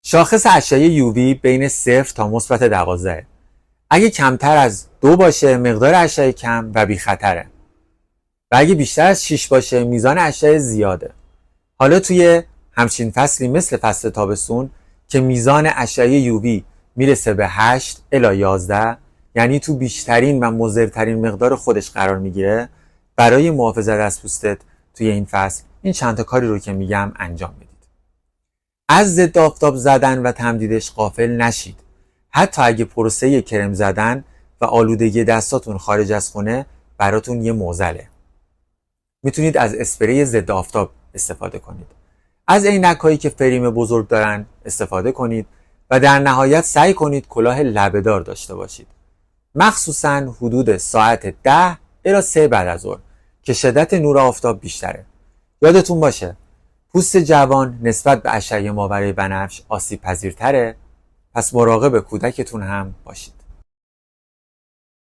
شاخص اشعه یووی بین 0 تا مثبت 12. اگه کمتر از 2 باشه مقدار اشعه کم و بی خطره. و اگه بیشتر از 6 باشه میزان اشعه زیاده. حالا توی همچین فصلی مثل فصل تابستون که میزان اشعه یووی میرسه به 8 الی 11، یعنی تو بیشترین و مضرترین مقدار خودش قرار میگیره، برای محافظت از پوستت توی این فصل این چند تا کاری رو که میگم انجام بدید. از ضد آفتاب زدن و تمدیدش غافل نشید. حتی اگه پروسه کرم زدن و آلودگی دستاتون خارج از خونه براتون یه معضله، میتونید از اسپری ضد آفتاب استفاده کنید. از عینک‌هایی که فریم بزرگ دارن استفاده کنید و در نهایت سعی کنید کلاه لبه‌دار داشته باشید. مخصوصاً حدود ساعت 10 الی 3 بعد از ظهر که شدت نور آفتاب بیشتره. یادتون باشه پوست جوان نسبت به اشعه ماورای بنفش آسیب پذیرتره، پس مراقب کودکتون هم باشید.